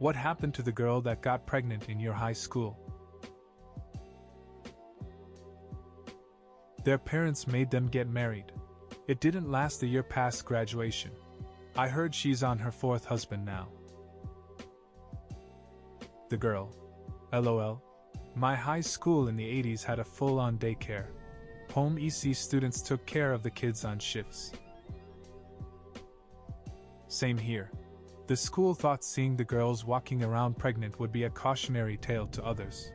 What happened to the girl that got pregnant in your high school? Their parents made them get married. It didn't last the year past graduation. I heard she's on her fourth husband now. The girl. LOL. My high school in the 80s had a full-on daycare. Home EC students took care of the kids on shifts. Same here. The school thought seeing the girls walking around pregnant would be a cautionary tale to others.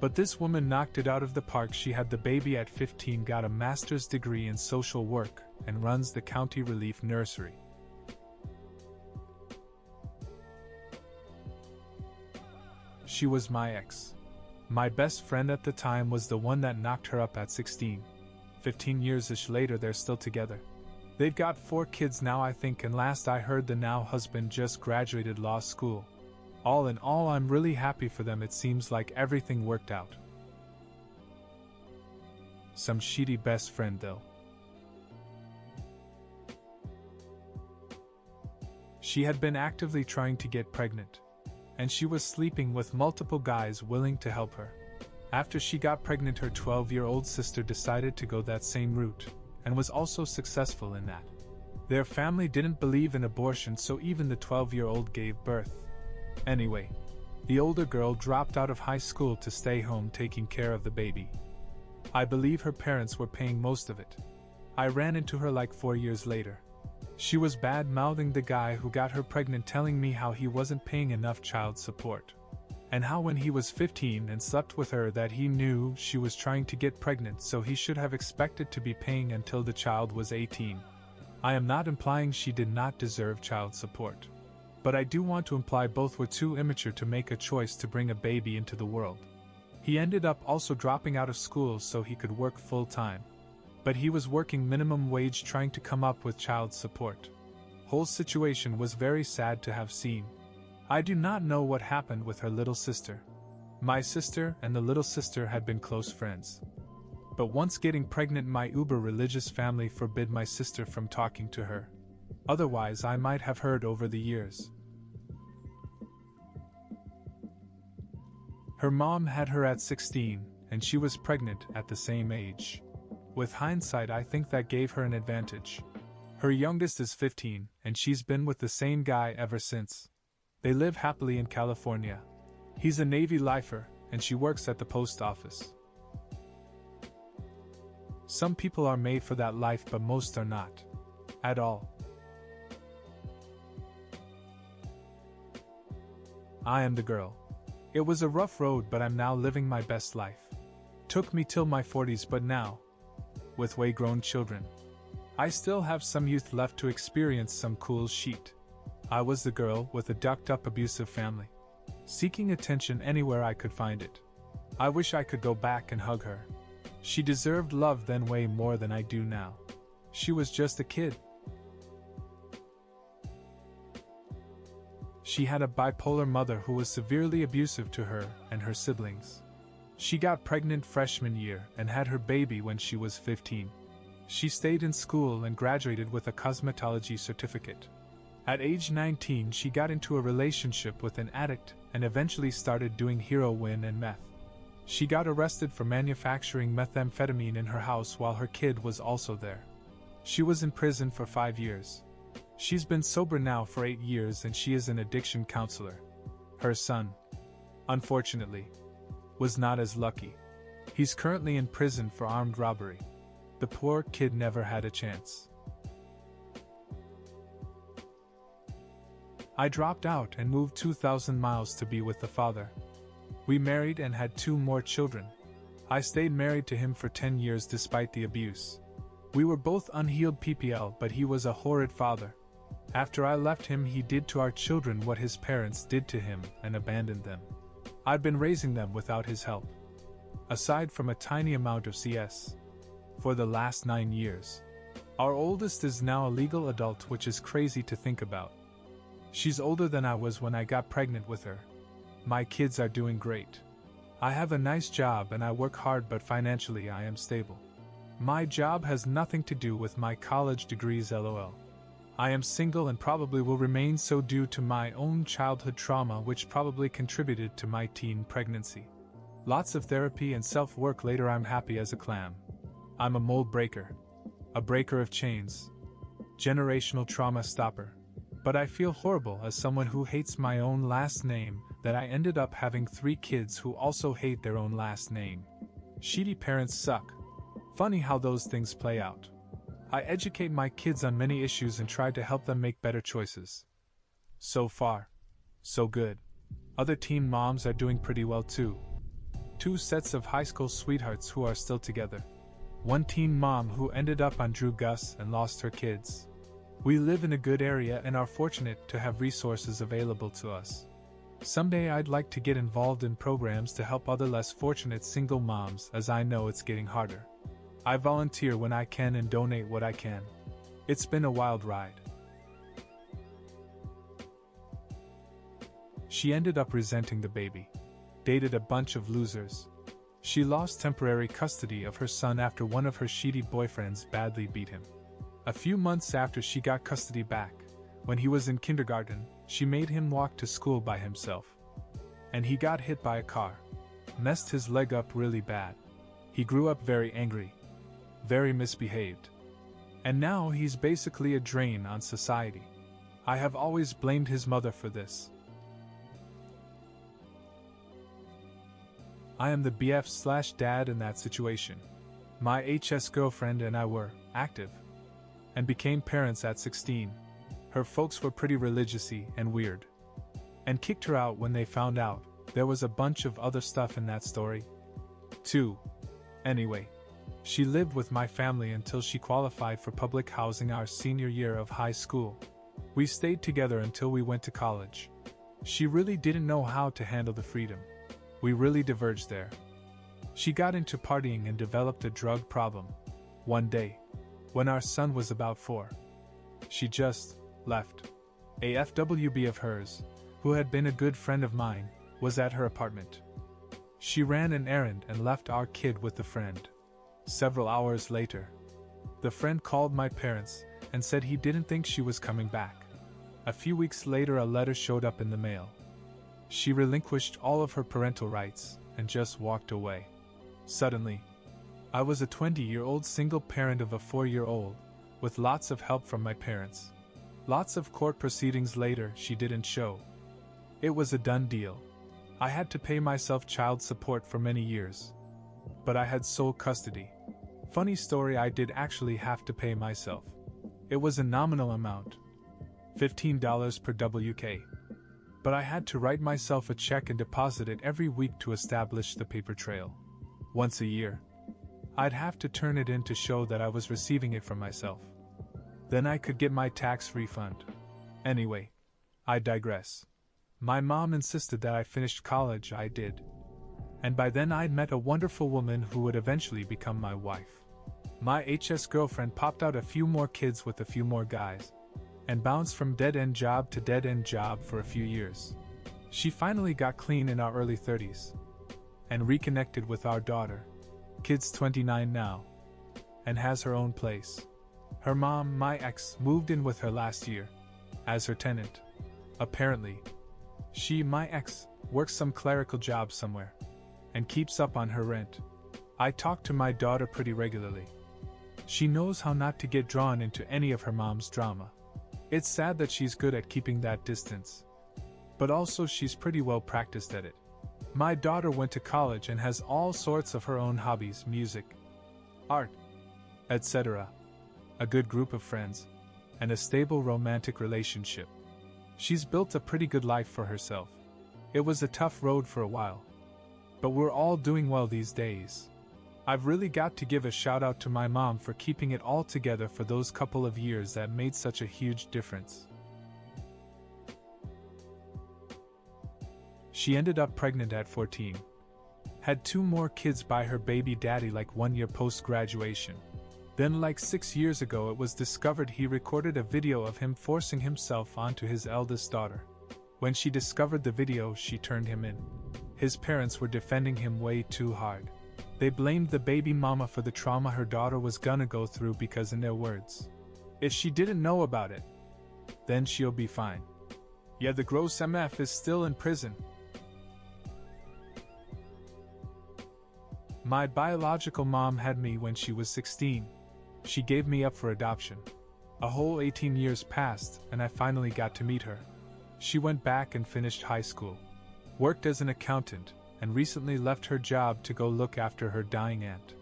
But this woman knocked it out of the park. She had the baby at 15, got a master's degree in social work, and runs the county relief nursery. She was my ex. My best friend at the time was the one that knocked her up at 16. 15 years-ish later, they're still together. They've got 4 kids now, I think, and last I heard the now husband just graduated law school. All in all, I'm really happy for them. It seems like everything worked out. Some shitty best friend though. She had been actively trying to get pregnant, and she was sleeping with multiple guys willing to help her. After she got pregnant, her 12-year-old sister decided to go that same route, and was also successful in that. Their family didn't believe in abortion, so even the 12-year-old gave birth. Anyway, the older girl dropped out of high school to stay home taking care of the baby. I believe her parents were paying most of it. I ran into her like 4 years later. She was bad-mouthing the guy who got her pregnant, telling me how he wasn't paying enough child support, and how when he was 15 and slept with her that he knew she was trying to get pregnant, so he should have expected to be paying until the child was 18. I am not implying she did not deserve child support, but I do want to imply both were too immature to make a choice to bring a baby into the world. He ended up also dropping out of school so he could work full-time. But he was working minimum wage trying to come up with child support. Whole situation was very sad to have seen. I do not know what happened with her little sister. My sister and the little sister had been close friends. But once getting pregnant, my uber-religious family forbid my sister from talking to her. Otherwise, I might have heard over the years. Her mom had her at 16, and she was pregnant at the same age. With hindsight, I think that gave her an advantage. Her youngest is 15, and she's been with the same guy ever since. They live happily in California. He's a Navy lifer, and she works at the post office. Some people are made for that life, but most are not. At all. I am the girl. It was a rough road, but I'm now living my best life. Took me till my 40s, but now, with way-grown children, I still have some youth left to experience some cool shit. I was the girl with a ducked-up abusive family, seeking attention anywhere I could find it. I wish I could go back and hug her. She deserved love then way more than I do now. She was just a kid. She had a bipolar mother who was severely abusive to her and her siblings. She got pregnant freshman year and had her baby when she was 15. She stayed in school and graduated with a cosmetology certificate. At age 19, she got into a relationship with an addict and eventually started doing heroin and meth. She got arrested for manufacturing methamphetamine in her house while her kid was also there. She was in prison for 5 years. She's been sober now for 8 years and she is an addiction counselor. Her son, unfortunately, was not as lucky. He's currently in prison for armed robbery. The poor kid never had a chance. I dropped out and moved 2,000 miles to be with the father. We married and had 2 more children. I stayed married to him for 10 years despite the abuse. We were both unhealed PPL, but he was a horrid father. After I left him, he did to our children what his parents did to him and abandoned them. I'd been raising them without his help, aside from a tiny amount of CS, for the last 9 years. Our oldest is now a legal adult, which is crazy to think about. She's older than I was when I got pregnant with her. My kids are doing great. I have a nice job and I work hard, but financially I am stable. My job has nothing to do with my college degrees, lol. I am single and probably will remain so due to my own childhood trauma, which probably contributed to my teen pregnancy. Lots of therapy and self-work later. I'm happy as a clam. I'm a mold breaker. A breaker of chains. Generational trauma stopper. But I feel horrible as someone who hates my own last name that I ended up having 3 kids who also hate their own last name. Shitty parents suck. Funny how those things play out. I educate my kids on many issues and try to help them make better choices. So far, so good. Other teen moms are doing pretty well too. 2 sets of high school sweethearts who are still together. 1 teen mom who ended up on Drew Gus and lost her kids. We live in a good area and are fortunate to have resources available to us. Someday I'd like to get involved in programs to help other less fortunate single moms, as I know it's getting harder. I volunteer when I can and donate what I can. It's been a wild ride. She ended up resenting the baby. Dated a bunch of losers. She lost temporary custody of her son after one of her shitty boyfriends badly beat him. A few months after she got custody back, when he was in kindergarten, she made him walk to school by himself. And he got hit by a car. Messed his leg up really bad. He grew up very angry. Very misbehaved. And now he's basically a drain on society. I have always blamed his mother for this. I am the BF/dad in that situation. My HS girlfriend and I were active and became parents at 16. Her folks were pretty religious-y and weird, and kicked her out when they found out. There was a bunch of other stuff in that story, too. Anyway, she lived with my family until she qualified for public housing our senior year of high school. We stayed together until we went to college. She really didn't know how to handle the freedom. We really diverged there. She got into partying and developed a drug problem. One day, when our son was about 4, she just left. A FWB of hers, who had been a good friend of mine, was at her apartment. She ran an errand and left our kid with the friend. Several hours later, the friend called my parents and said he didn't think she was coming back. A few weeks later, a letter showed up in the mail. She relinquished all of her parental rights and just walked away. Suddenly, I was a 20-year-old single parent of a 4-year-old, with lots of help from my parents. Lots of court proceedings later, she didn't show. It was a done deal. I had to pay myself child support for many years. But I had sole custody. Funny story, I did actually have to pay myself. It was a nominal amount. $15 per WK. But I had to write myself a check and deposit it every week to establish the paper trail. Once a year. I'd have to turn it in to show that I was receiving it from myself. Then I could get my tax refund. Anyway, I digress. My mom insisted that I finished college. I did. And by then I'd met a wonderful woman who would eventually become my wife. My HS girlfriend popped out a few more kids with a few more guys, and bounced from dead-end job to dead-end job for a few years. She finally got clean in our early 30s, and reconnected with our daughter, kid's 29 now, and has her own place. Her mom, my ex, moved in with her last year, as her tenant. Apparently, she, my ex, works some clerical job somewhere, and keeps up on her rent. I talk to my daughter pretty regularly. She knows how not to get drawn into any of her mom's drama. It's sad that she's good at keeping that distance, but also she's pretty well practiced at it. My daughter went to college and has all sorts of her own hobbies, music, art, etc., a good group of friends, and a stable romantic relationship. She's built a pretty good life for herself. It was a tough road for a while, but we're all doing well these days. I've really got to give a shout out to my mom for keeping it all together for those couple of years that made such a huge difference. She ended up pregnant at 14. Had 2 more kids by her baby daddy like 1 year post-graduation. Then like 6 years ago it was discovered he recorded a video of him forcing himself onto his eldest daughter. When she discovered the video, she turned him in. His parents were defending him way too hard. They blamed the baby mama for the trauma her daughter was gonna go through because, in their words, if she didn't know about it, Then she'll be fine. Yeah, the gross MF is still in prison. My biological mom had me when she was 16. She gave me up for adoption. A whole 18 years passed, and I finally got to meet her. She went back and finished high school, worked as an accountant, and recently left her job to go look after her dying aunt.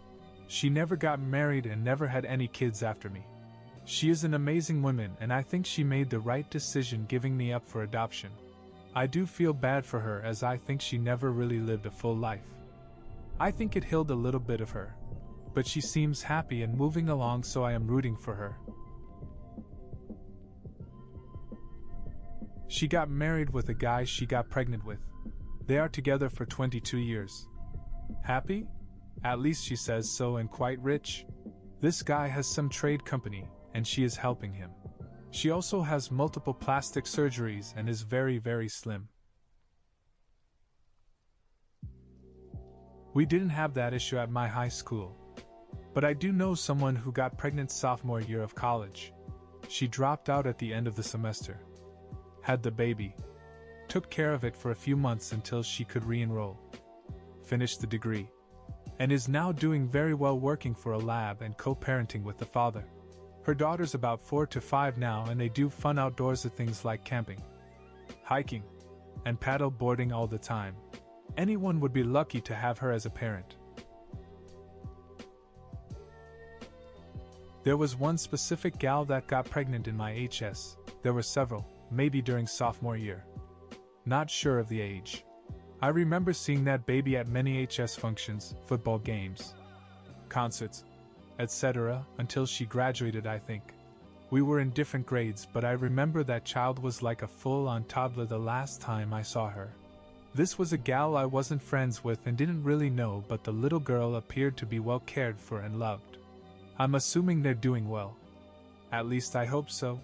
She never got married and never had any kids after me. She is an amazing woman, and I think she made the right decision giving me up for adoption. I do feel bad for her, as I think she never really lived a full life. I think it healed a little bit of her. But she seems happy and moving along, so I am rooting for her. She got married with a guy she got pregnant with. They are together for 22 years. Happy? At least she says so, and quite rich. This guy has some trade company, and she is helping him. She also has multiple plastic surgeries and is very, very slim. We didn't have that issue at my high school. But I do know someone who got pregnant sophomore year of college. She dropped out at the end of the semester. Had the baby. Took care of it for a few months until she could re-enroll. Finished the degree. And is now doing very well, working for a lab and co-parenting with the father. Her daughter's about 4 to 5 now, and they do fun outdoorsy things like camping, hiking, and paddle boarding all the time. Anyone would be lucky to have her as a parent. There was one specific gal that got pregnant in my HS. There were several, maybe during sophomore year. Not sure of the age. I remember seeing that baby at many HS functions, football games, concerts, etc., until she graduated, I think. We were in different grades, but I remember that child was like a full-on toddler the last time I saw her. This was a gal I wasn't friends with and didn't really know, but the little girl appeared to be well cared for and loved. I'm assuming they're doing well. At least I hope so.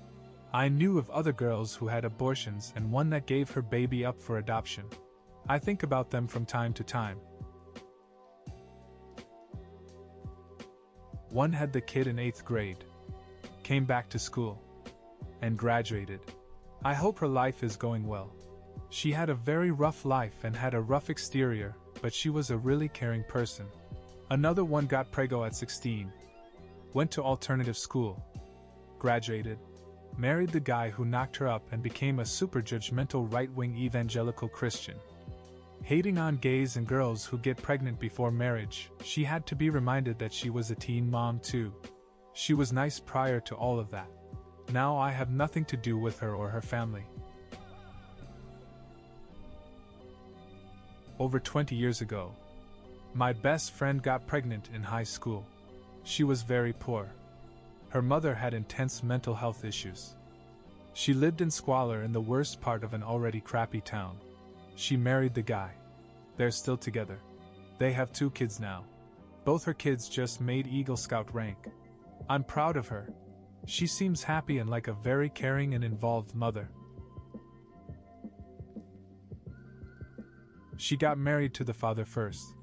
I knew of other girls who had abortions and one that gave her baby up for adoption. I think about them from time to time. One had the kid in 8th grade, came back to school, and graduated. I hope her life is going well. She had a very rough life and had a rough exterior, but she was a really caring person. Another one got preggo at 16. Went to alternative school. Graduated. Married the guy who knocked her up and became a super judgmental right-wing evangelical Christian. Hating on gays and girls who get pregnant before marriage, she had to be reminded that she was a teen mom too. She was nice prior to all of that. Now I have nothing to do with her or her family. Over 20 years ago, my best friend got pregnant in high school. She was very poor. Her mother had intense mental health issues. She lived in squalor in the worst part of an already crappy town. She married the guy. They're still together. They have 2 kids now. Both her kids just made Eagle Scout rank. I'm proud of her. She seems happy and like a very caring and involved mother. She got married to the father first,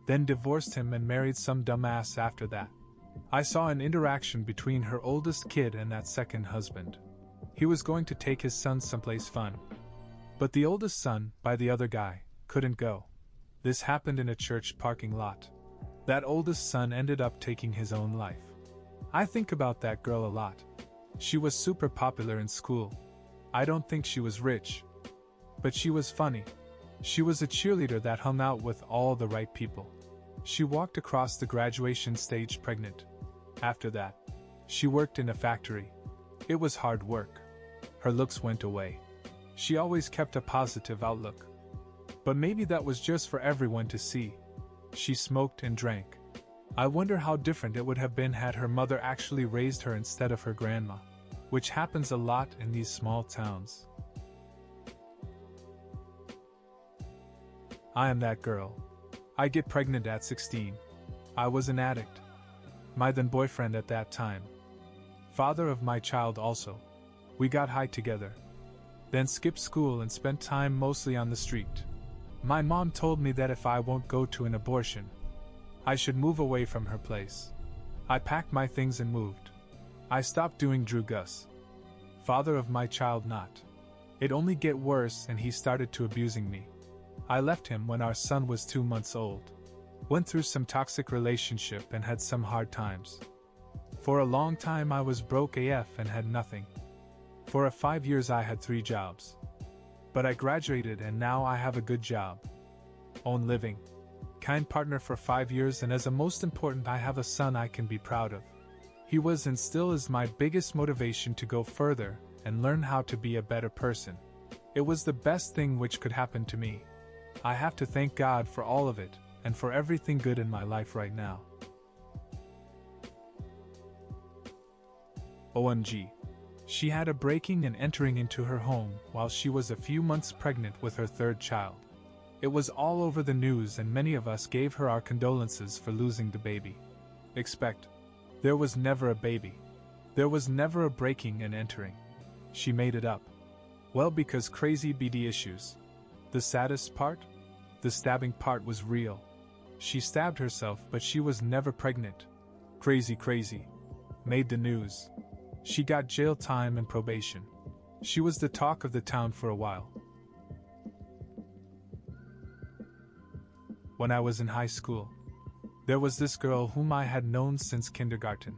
then divorced him and married some dumbass after that. I saw an interaction between her oldest kid and that second husband. He was going to take his son someplace fun, but the oldest son, by the other guy, couldn't go. This happened in a church parking lot. That oldest son ended up taking his own life. I think about that girl a lot. She was super popular in school. I don't think she was rich, but she was funny. She was a cheerleader that hung out with all the right people. She walked across the graduation stage pregnant. After that, she worked in a factory. It was hard work. Her looks went away. She always kept a positive outlook. But maybe that was just for everyone to see. She smoked and drank. I wonder how different it would have been had her mother actually raised her instead of her grandma, which happens a lot in these small towns. I am that girl. I get pregnant at 16. I was an addict. My then boyfriend at that time. Father of my child also. We got high together. Then skipped school and spent time mostly on the street. My mom told me that if I won't go to an abortion, I should move away from her place. I packed my things and moved. I stopped doing drugs. Father of my child not. It only get worse and he started to abusing me. I left him when our son was 2 months old. Went through some toxic relationship and had some hard times. For a long time I was broke AF and had nothing. For 5 years I had 3 jobs. But I graduated and now I have a good job. Own living. Kind partner for 5 years, and as a most important, I have a son I can be proud of. He was and still is my biggest motivation to go further and learn how to be a better person. It was the best thing which could happen to me. I have to thank God for all of it and for everything good in my life right now. OMG. She had a breaking and entering into her home while she was a few months pregnant with her 3rd child. It was all over the news and many of us gave her our condolences for losing the baby. Expect. There was never a baby. There was never a breaking and entering. She made it up. Well, because crazy BD issues. The saddest part? The stabbing part was real. She stabbed herself, but she was never pregnant. Crazy. Made the news. She got jail time and probation. She was the talk of the town for a while. When I was in high school, there was this girl whom I had known since kindergarten.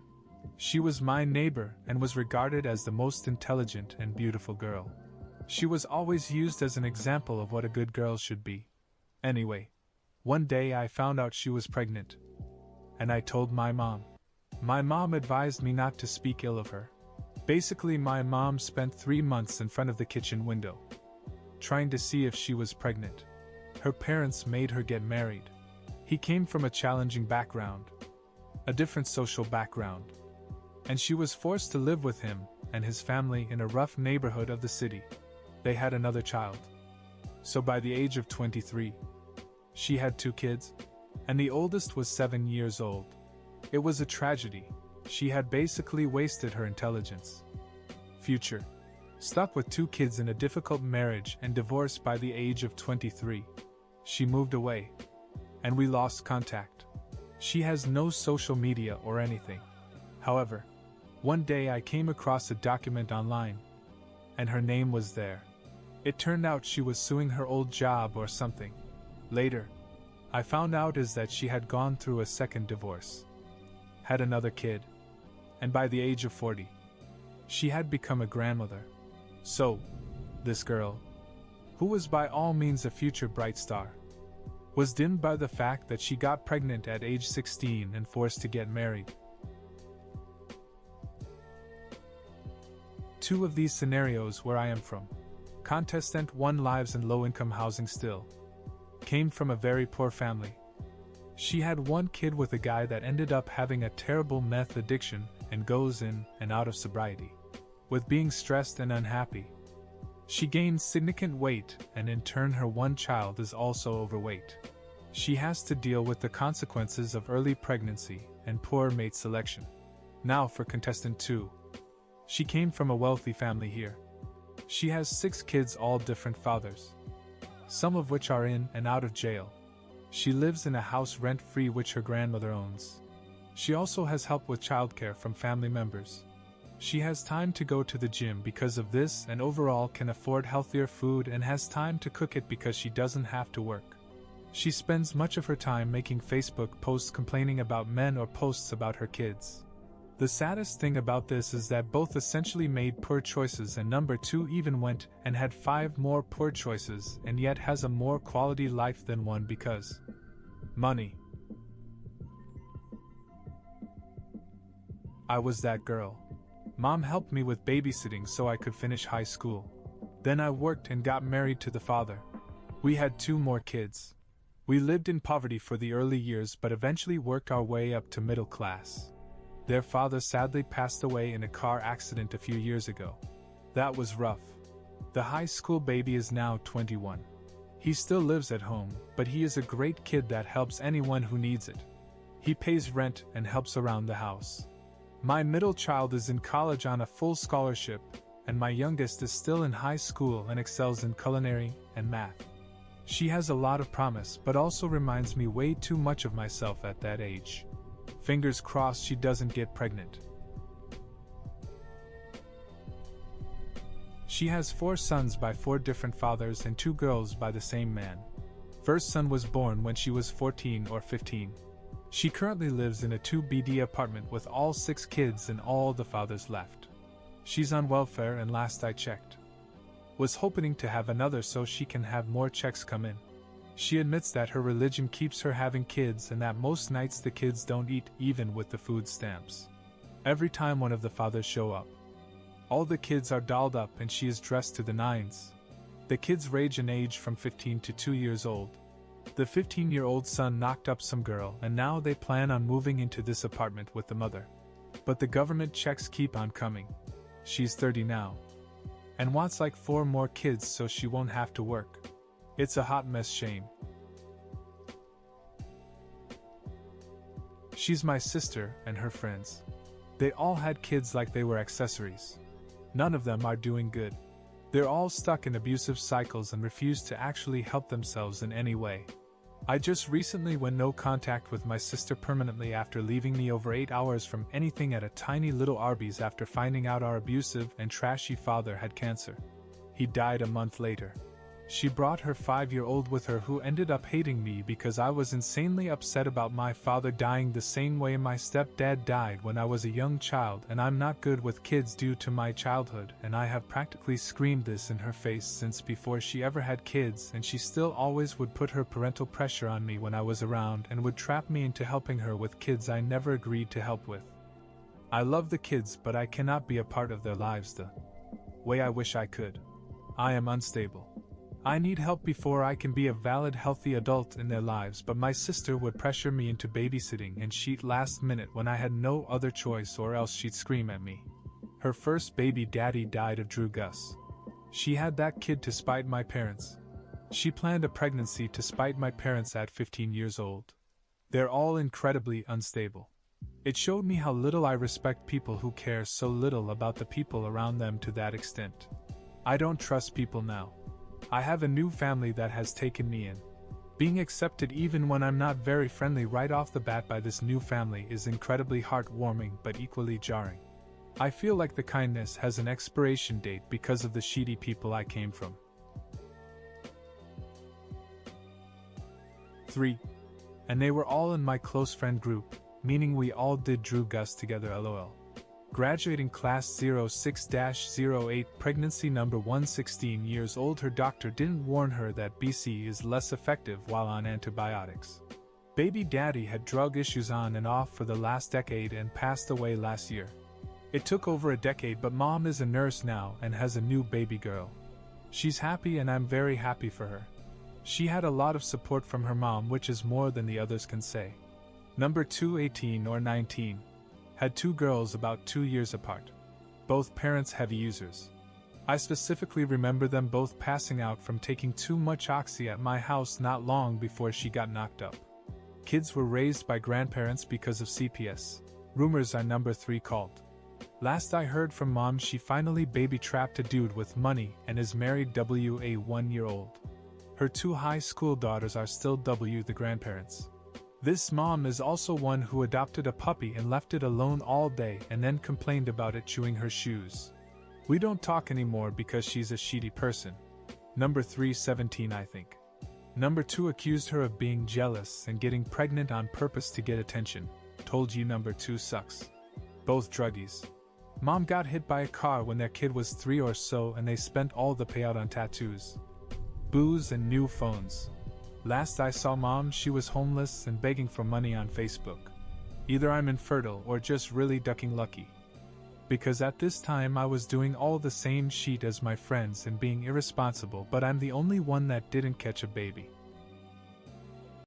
She was my neighbor and was regarded as the most intelligent and beautiful girl. She was always used as an example of what a good girl should be. Anyway, one day I found out she was pregnant. And I told my mom. My mom advised me not to speak ill of her. Basically, my mom spent 3 months in front of the kitchen window, trying to see if she was pregnant. Her parents made her get married. He came from a challenging background, a different social background, and she was forced to live with him and his family in a rough neighborhood of the city. They had another child. So by the age of 23, she had 2 kids, and the oldest was 7 years old. It was a tragedy. She had basically wasted her intelligence. Future. Stuck with 2 kids in a difficult marriage and divorced by the age of 23. She moved away. And we lost contact. She has no social media or anything. However, one day I came across a document online, and her name was there. It turned out she was suing her old job or something. Later, I found out is that she had gone through a second divorce, had another kid, and by the age of 40, she had become a grandmother. So, this girl, who was by all means a future bright star, was dimmed by the fact that she got pregnant at age 16 and forced to get married. 2 of these scenarios where I am from. Contestant 1 lives in low-income housing still. Came from a very poor family. She had 1 kid with a guy that ended up having a terrible meth addiction and goes in and out of sobriety. With being stressed and unhappy, she gained significant weight, and in turn her 1 child is also overweight. She has to deal with the consequences of early pregnancy and poor mate selection. Now for contestant 2. She came from a wealthy family here. She has 6 kids, all different fathers, some of which are in and out of jail. She lives in a house rent-free which her grandmother owns. She also has help with childcare from family members. She has time to go to the gym because of this and overall can afford healthier food and has time to cook it because she doesn't have to work. She spends much of her time making Facebook posts complaining about men or posts about her kids. The saddest thing about this is that both essentially made poor choices, and number 2 even went and had 5 more poor choices and yet has a more quality life than 1 because money. I was that girl. Mom helped me with babysitting so I could finish high school. Then I worked and got married to the father. We had 2 more kids. We lived in poverty for the early years but eventually worked our way up to middle class. Their father sadly passed away in a car accident a few years ago. That was rough. The high school baby is now 21. He still lives at home, but he is a great kid that helps anyone who needs it. He pays rent and helps around the house. My middle child is in college on a full scholarship, and my youngest is still in high school and excels in culinary and math. She has a lot of promise but also reminds me way too much of myself at that age. Fingers crossed she doesn't get pregnant. She has 4 sons by 4 different fathers and 2 girls by the same man. First son was born when she was 14 or 15. She currently lives in a 2BD apartment with all 6 kids and all the fathers left. She's on welfare and last I checked. Was hoping to have another so she can have more checks come in. She admits that her religion keeps her having kids and that most nights the kids don't eat even with the food stamps. Every time one of the fathers show up, all the kids are dolled up and she is dressed to the nines. The kids range in age from 15 to 2 years old. The 15-year-old son knocked up some girl and now they plan on moving into this apartment with the mother. But the government checks keep on coming. She's 30 now. And wants like 4 more kids so she won't have to work. It's a hot mess shame. She's my sister and her friends. They all had kids like they were accessories. None of them are doing good. They're all stuck in abusive cycles and refuse to actually help themselves in any way. I just recently went no contact with my sister permanently after leaving me over 8 hours from anything at a tiny little Arby's after finding out our abusive and trashy father had cancer. He died a month later. She brought her 5-year-old with her who ended up hating me because I was insanely upset about my father dying the same way my stepdad died when I was a young child, and I'm not good with kids due to my childhood, and I have practically screamed this in her face since before she ever had kids, and she still always would put her parental pressure on me when I was around and would trap me into helping her with kids I never agreed to help with. I love the kids, but I cannot be a part of their lives the way I wish I could. I am unstable. I need help before I can be a valid, healthy adult in their lives, but my sister would pressure me into babysitting and she'd last minute when I had no other choice or else she'd scream at me. Her first baby daddy died of Drew Gus. She had that kid to spite my parents. She planned a pregnancy to spite my parents at 15 years old. They're all incredibly unstable. It showed me how little I respect people who care so little about the people around them to that extent. I don't trust people now. I have a new family that has taken me in. Being accepted even when I'm not very friendly right off the bat by this new family is incredibly heartwarming but equally jarring. I feel like the kindness has an expiration date because of the shitty people I came from. 3. And they were all in my close friend group, meaning we all did Drew Gus together lol. Graduating class 06-08, pregnancy number 116 years old. Her doctor didn't warn her that BC is less effective while on antibiotics. Baby daddy had drug issues on and off for the last decade and passed away last year. It took over a decade, but mom is a nurse now and has a new baby girl. She's happy and I'm very happy for her. She had a lot of support from her mom, which is more than the others can say. Number 2, 18 or 19. Had 2 girls about 2 years apart. Both parents heavy users. I specifically remember them both passing out from taking too much oxy at my house not long before she got knocked up. Kids were raised by grandparents because of CPS. Rumors are number 3 called. Last I heard from mom, she finally baby trapped a dude with money and is married W a 1-year-old. Her 2 high school daughters are still W the grandparents. This mom is also one who adopted a puppy and left it alone all day and then complained about it chewing her shoes. We don't talk anymore because she's a shitty person. Number 3, 17 I think. Number 2 accused her of being jealous and getting pregnant on purpose to get attention. Told you number 2 sucks. Both druggies. Mom got hit by a car when their kid was 3 or so and they spent all the payout on tattoos, booze and new phones. Last I saw mom, she was homeless and begging for money on Facebook. Either I'm infertile or just really ducking lucky. Because at this time I was doing all the same shit as my friends and being irresponsible, but I'm the only one that didn't catch a baby.